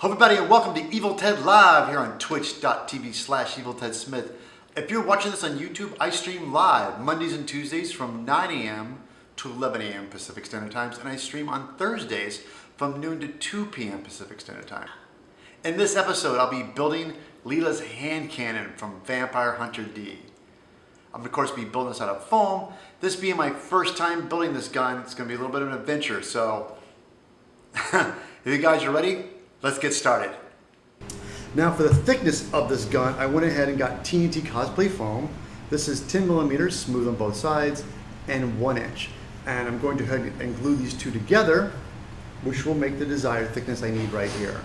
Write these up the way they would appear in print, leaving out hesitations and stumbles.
Hello everybody and welcome to Evil Ted Live here on twitch.tv/EvilTedSmith. If you're watching this on YouTube, I stream live Mondays and Tuesdays from 9 a.m. to 11 a.m. Pacific Standard Times, and I stream on Thursdays from noon to 2 p.m. Pacific Standard Time. In this episode, I'll be building Leila's hand cannon from Vampire Hunter D. I'm of course be building this out of foam. This being my first time building this gun, it's going to be a little bit of an adventure, so if you guys are ready, let's get started. Now for the thickness of this gun, I went ahead and got TNT Cosplay foam. This is 10 millimeters, smooth on both sides, and 1 inch. And I'm going to go ahead and glue these two together, which will make the desired thickness I need right here.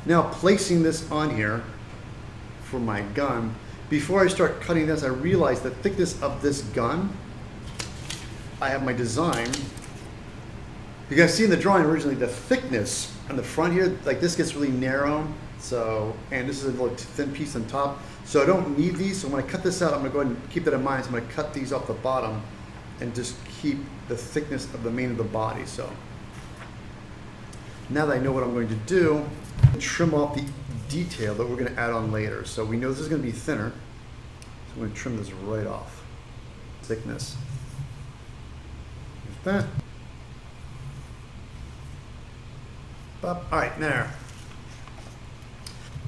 Now placing this on here for my gun, before I start cutting this, I realized the thickness of this gun, I have my design. You guys see in the drawing originally the thickness on the front here, like this gets really narrow. So, and this is a little thin piece on top. So I don't need these. So when I cut this out, I'm gonna go ahead and keep that in mind. So I'm gonna cut these off the bottom and just keep the thickness of the main of the body. So now that I know what I'm going to do, trim off the detail that we're gonna add on later. So we know this is gonna be thinner. So I'm gonna trim this right off. Thickness. Like that. All right, there.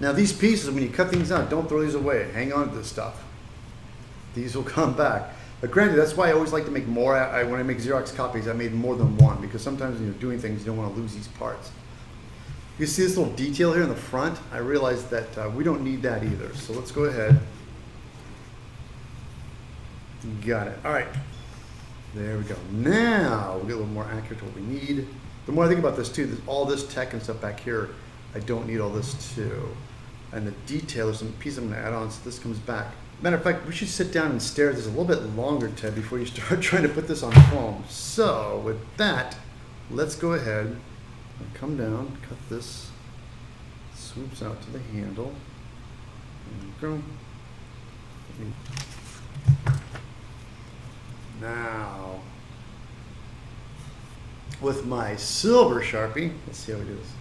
Now these pieces, when you cut things out, don't throw these away. Hang on to this stuff. These will come back. But granted, that's why I always like to make more. When I make Xerox copies, I made more than one because sometimes when you're doing things, you don't want to lose these parts. You see this little detail here in the front? I realized that we don't need that either. So let's go ahead. Got it. All right. There we go. Now we'll get a little more accurate to what we need. The more I think about this too, all this tech and stuff back here, I don't need all this too. And the detail, there's some piece I'm gonna add on so this comes back. Matter of fact, we should sit down and stare at this a little bit longer, Ted, before you start trying to put this on foam. So with that, let's go ahead and come down, cut this, swoops out to the handle. There we go. Now, with my silver Sharpie, let's see how we do this.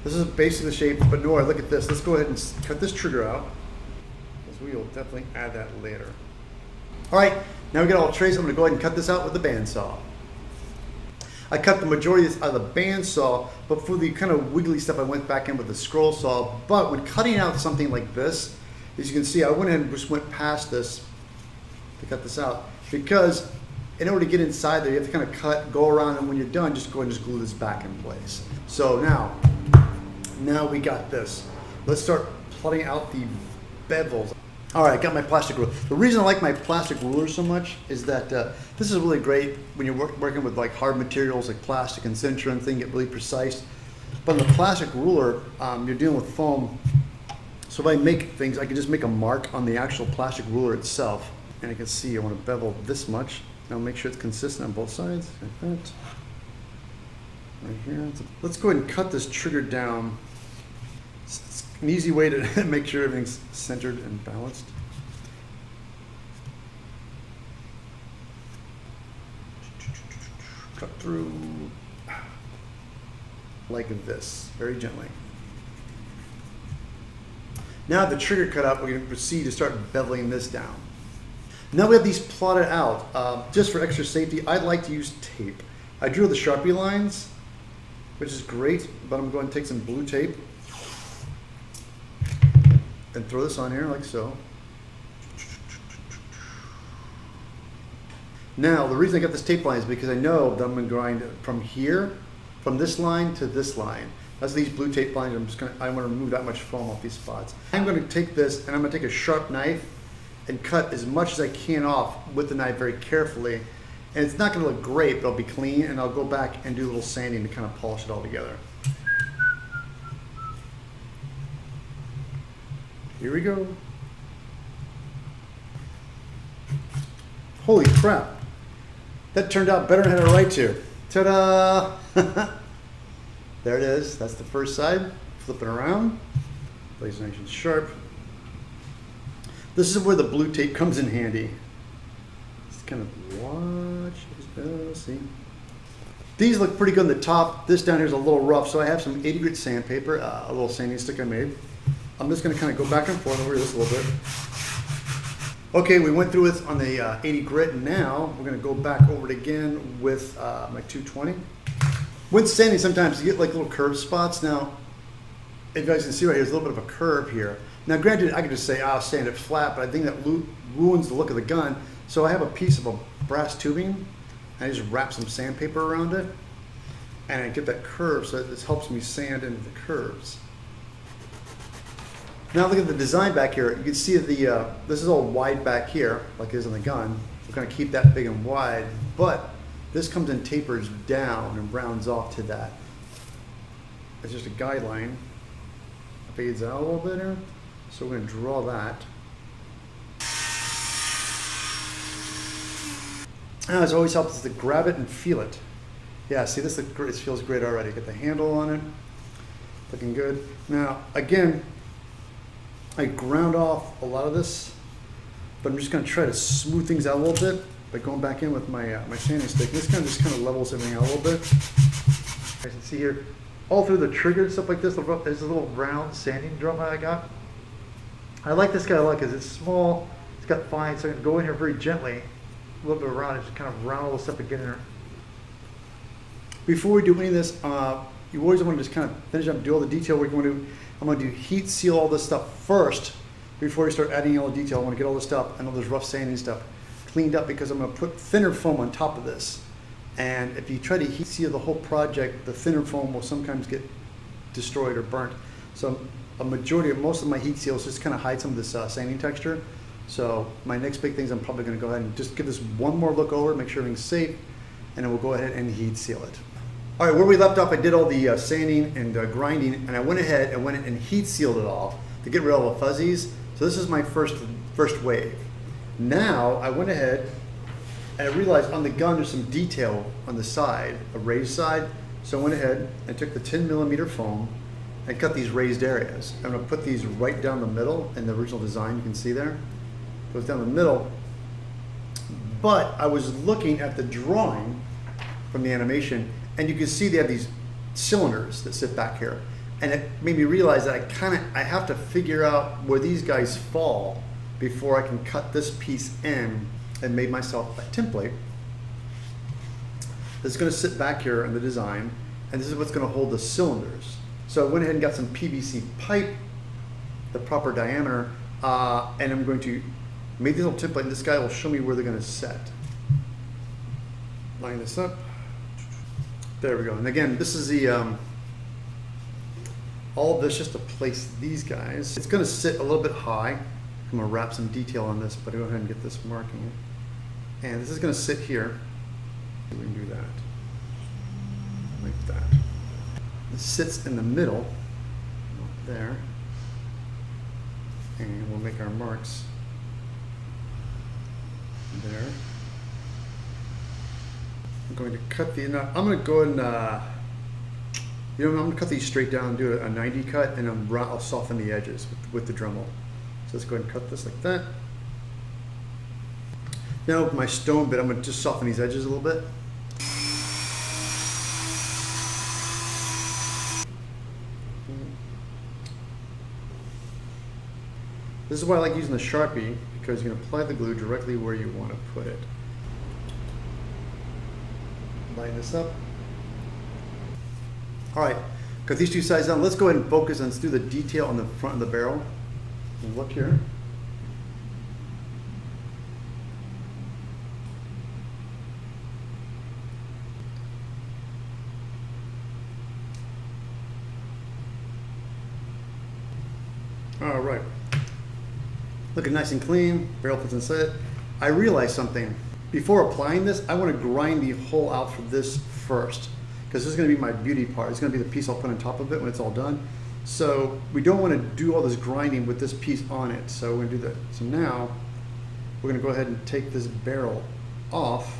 This is basically the shape, but Nora, look at this. Let's go ahead and cut this trigger out, because we will definitely add that later. All right, now we got all trays. I'm gonna go ahead and cut this out with the bandsaw. I cut the majority of this out of the bandsaw, but for the kind of wiggly stuff, I went back in with the scroll saw. But when cutting out something like this, as you can see, I went ahead and just went past this to cut this out, because in order to get inside there, you have to kind of cut, go around, and when you're done, just go ahead and just glue this back in place. So now we got this. Let's start plotting out the bevels. All right, I got my plastic ruler. The reason I like my plastic ruler so much is that this is really great when you're working with like hard materials like plastic and sinter and things get really precise. But in the plastic ruler, you're dealing with foam. So if I make things, I can just make a mark on the actual plastic ruler itself. And I can see I want to bevel this much. Now make sure it's consistent on both sides, like that. Right here. Let's go ahead and cut this trigger down. It's an easy way to make sure everything's centered and balanced. Cut through like this, very gently. Now the trigger cut out, we're going to proceed to start beveling this down. Now we have these plotted out. Just for extra safety, I'd like to use tape. I drew the Sharpie lines, which is great, but I'm going to take some blue tape and throw this on here like so. Now, the reason I got this tape line is because I know that I'm going to grind from here, from this line to this line. That's these blue tape lines. I want to remove that much foam off these spots. I'm going to take this and I'm going to take a sharp knife and cut as much as I can off with the knife very carefully. And it's not going to look great, but it'll be clean, and I'll go back and do a little sanding to kind of polish it all together. Here we go. Holy crap. That turned out better than I had a right to. Ta-da! There it is. That's the first side. Flip it around. Blade's nice and sharp. This is where the blue tape comes in handy. Just kind of wide much. See. These look pretty good on the top. This down here is a little rough, so I have some 80 grit sandpaper, a little sanding stick I made. I'm just going to kind of go back and forth over this a little bit. Okay, we went through it on the 80 grit, and now we're going to go back over it again with my 220. With sanding, sometimes you get like little curved spots. Now, if you guys can see right here, there's a little bit of a curve here. Now, granted, I could just say, I'll sand it flat, but I think that ruins the look of the gun. So I have a piece of a brass tubing, and I just wrap some sandpaper around it, and I get that curve, so this helps me sand into the curves. Now look at the design back here. You can see this is all wide back here, like it is on the gun. We're going to keep that big and wide, but this comes and tapers down and rounds off to that. It's just a guideline. Fades out a little bit here, so we're going to draw that. Now, it's always helps us to grab it and feel it. Yeah, see, this feels great already. Get the handle on it, looking good. Now, again, I ground off a lot of this, but I'm just going to try to smooth things out a little bit by going back in with my my sanding stick. This kind of levels everything out a little bit. As you can see here, all through the trigger and stuff like this, there's a little round sanding drum that I got. I like this guy a lot because it's small, it's got fine, so I can go in here very gently, a little bit around it, just kind of round all this up and get in there. Before we do any of this, you always want to just kind of finish up, do all the detail work. I'm going to heat seal all this stuff first before you start adding all the detail. I want to get all this stuff and all this rough sanding stuff cleaned up because I'm going to put thinner foam on top of this. And if you try to heat seal the whole project, the thinner foam will sometimes get destroyed or burnt. So most of my heat seals just kind of hide some of this sanding texture. So my next big thing is I'm probably going to go ahead and just give this one more look over, make sure everything's safe, and then we'll go ahead and heat seal it. All right, where we left off, I did all the sanding and grinding, and I went ahead and heat sealed it all to get rid of all the fuzzies. So this is my first wave. Now I went ahead and I realized on the gun there's some detail on the side, a raised side. So I went ahead and took the 10mm foam and cut these raised areas. I'm going to put these right down the middle in the original design. You can see there, goes down the middle. But I was looking at the drawing from the animation, and you can see they have these cylinders that sit back here. And it made me realize that I have to figure out where these guys fall before I can cut this piece in, and made myself a template that's going to sit back here in the design, and this is what's going to hold the cylinders. So I went ahead and got some PVC pipe, the proper diameter, and I'm going to make this little template, and this guy will show me where they're going to set. Line this up. There we go. And again, this is the all of this just to place these guys. It's going to sit a little bit high. I'm going to wrap some detail on this, but I'll go ahead and get this marking. And this is going to sit here. We can do that like that. This sits in the middle, there, and we'll make our marks there. I'm going to cut the. I'm going to go and I'm going to cut these straight down and do a 90 cut, and I'll soften the edges with the Dremel. So let's go ahead and cut this like that. Now with my stone bit, I'm going to just soften these edges a little bit. This is why I like using the Sharpie, because you can apply the glue directly where you want to put it. Line this up. All right, got these two sides down. Let's go ahead and focus and let's do the detail on the front of the barrel. And look here. All right. Looking nice and clean, barrel fits inside. I realized something. Before applying this, I want to grind the hole out for this first, because this is going to be my beauty part. It's going to be the piece I'll put on top of it when it's all done. So we don't want to do all this grinding with this piece on it. So we're going to do that. So now we're going to go ahead and take this barrel off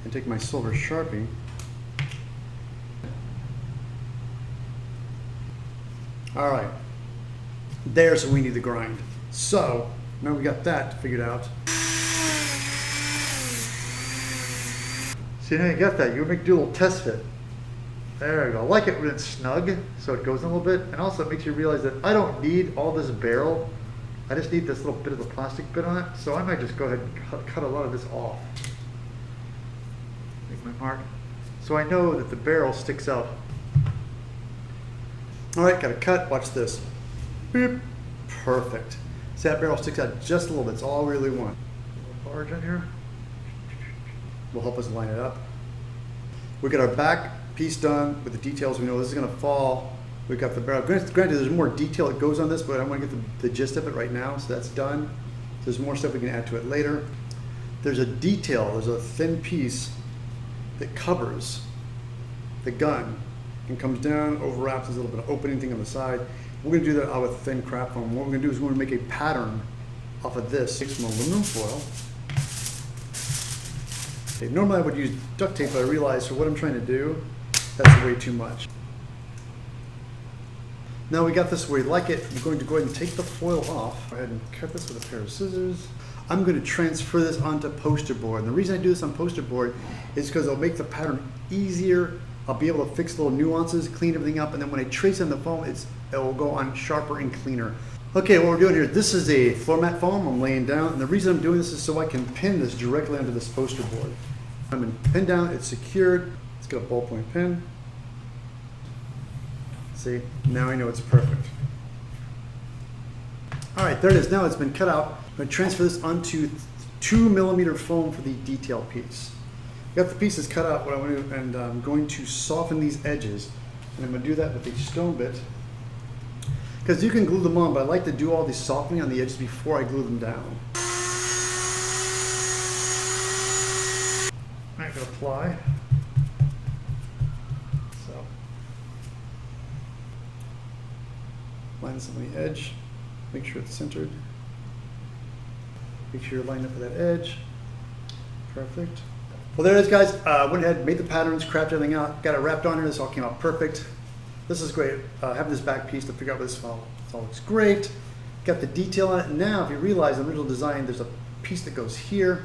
and take my silver Sharpie. All right. There's what we need to grind. So now we got that figured out. See, now you got that. You can do a little test fit. There you go. I like it when it's snug, so it goes in a little bit. And also it makes you realize that I don't need all this barrel. I just need this little bit of the plastic bit on it. So I might just go ahead and cut a lot of this off. Make my mark. So I know that the barrel sticks out. All right, got a cut. Watch this. Beep. Perfect. See, that barrel sticks out just a little bit. That's all I really want. A little barge in here will help us line it up. We got our back piece done with the details. We know this is going to fall. We got the barrel. Granted, there's more detail that goes on this, but I want to get the gist of it right now. So that's done. There's more stuff we can add to it later. There's a detail. There's a thin piece that covers the gun and comes down, overwraps. There's a little bit of opening thing on the side. We're going to do that out with thin crap foam. What we're going to do is we're going to make a pattern off of this. Take some aluminum foil. Okay, normally I would use duct tape, but I realized for what I'm trying to do, that's way too much. Now we got this where we like it. I'm going to go ahead and take the foil off. Go ahead and cut this with a pair of scissors. I'm going to transfer this onto poster board. And the reason I do this on poster board is because it'll make the pattern easier. I'll be able to fix little nuances, clean everything up, and then when I trace on the foam, it will go on sharper and cleaner. Okay, what we're doing here, this is a floor mat foam I'm laying down, and the reason I'm doing this is so I can pin this directly onto this poster board. I'm going to pin down, it's secured, it's got a ballpoint pin. See, now I know it's perfect. All right, there it is, now it's been cut out. I'm going to transfer this onto 2mm foam for the detail piece. Got the pieces cut out, what I want to do, and I'm going to soften these edges. And I'm going to do that with a stone bit. Because you can glue them on, but I like to do all the softening on the edges before I glue them down. I'm going to apply. So, line this on the edge. Make sure it's centered. Make sure you're lined up with that edge. Perfect. Well, there it is, guys. Went ahead, made the patterns, crafted everything out, got it wrapped on here. This all came out perfect. This is great. Having this back piece to figure out what this all looks great. Got the detail on it. Now, if you realize in the original design, there's a piece that goes here.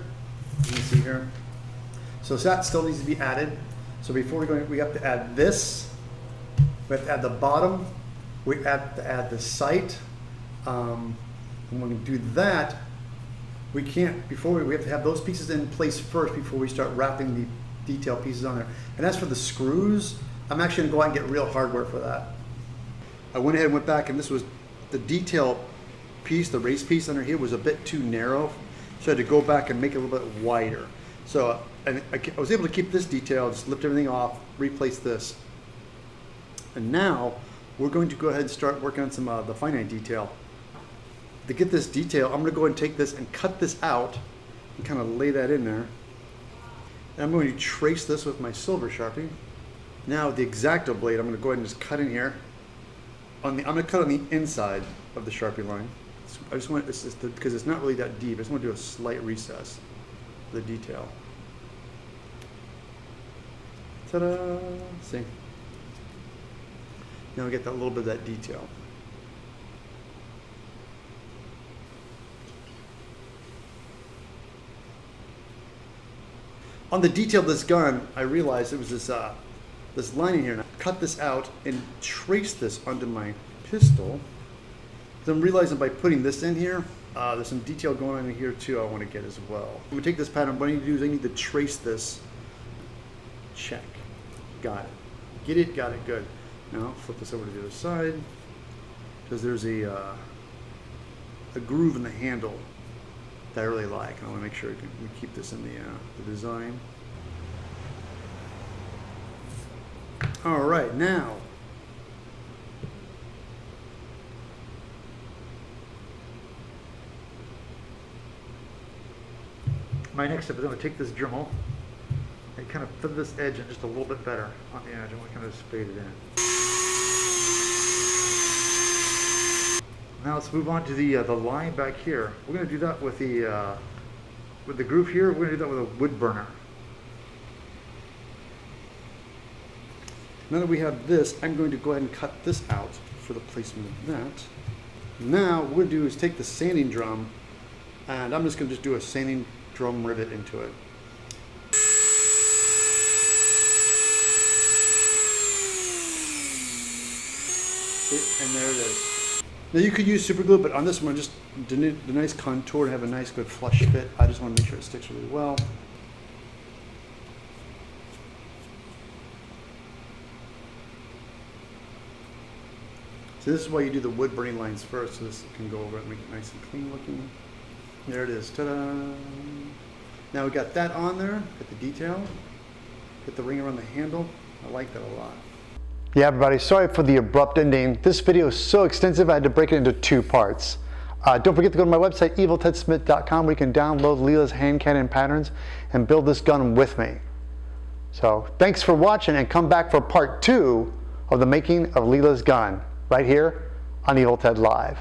You can see here. So that still needs to be added. So before we go, we have to add this. We have to add the bottom. We have to add the sight. And when we do that, we can't, we have to have those pieces in place first before we start wrapping the detail pieces on there. And as for the screws, I'm actually gonna go out and get real hardware for that. I went ahead and went back, and this was the detail piece, the race piece under here was a bit too narrow. So I had to go back and make it a little bit wider. So and I was able to keep this detail, just lift everything off, replace this. And now we're going to go ahead and start working on some the finite detail. To get this detail, I'm going to go ahead and take this and cut this out and kind of lay that in there. And I'm going to trace this with my silver Sharpie. Now with the X-ACTO blade, I'm going to go ahead and just cut in here. I'm going to cut on the inside of the Sharpie line. I just want this because it's not really that deep. I just want to do a slight recess for the detail. Ta-da! See? Now we get that little bit of that detail. On the detail of this gun, I realized it was this lining here, and I cut this out and traced this onto my pistol. So I'm realizing by putting this in here, there's some detail going on in here too I want to get as well. I'm going to take this pattern, what I need to do is I need to trace this. Check. Got it. Get it? Got it. Good. Now flip this over to the other side, because there's a groove in the handle that I really like, and I want to make sure we keep this in the design. All right, now my next step is I'm going to take this Dremel and kind of fill this edge in just a little bit better on the edge. I'm going to kind of spade it in. Now let's move on to the line back here. We're going to do that with the groove here. We're going to do that with a wood burner. Now that we have this, I'm going to go ahead and cut this out for the placement of that. Now what we're going to do is take the sanding drum, and I'm just going to do a sanding drum rivet into it. And there it is. Now you could use super glue, but on this one, just the nice contour to have a nice good flush fit. I just want to make sure it sticks really well. So this is why you do the wood burning lines first, so this can go over it and make it nice and clean looking. There it is, ta-da! Now we got that on there, got the detail, got the ring around the handle. I like that a lot. Yeah, everybody, sorry for the abrupt ending. This video is so extensive, I had to break it into 2 parts. Don't forget to go to my website, eviltedsmith.com, where you can download Leila's hand cannon patterns and build this gun with me. So thanks for watching, and come back for part 2 of the making of Leila's gun, right here on Evil Ted Live.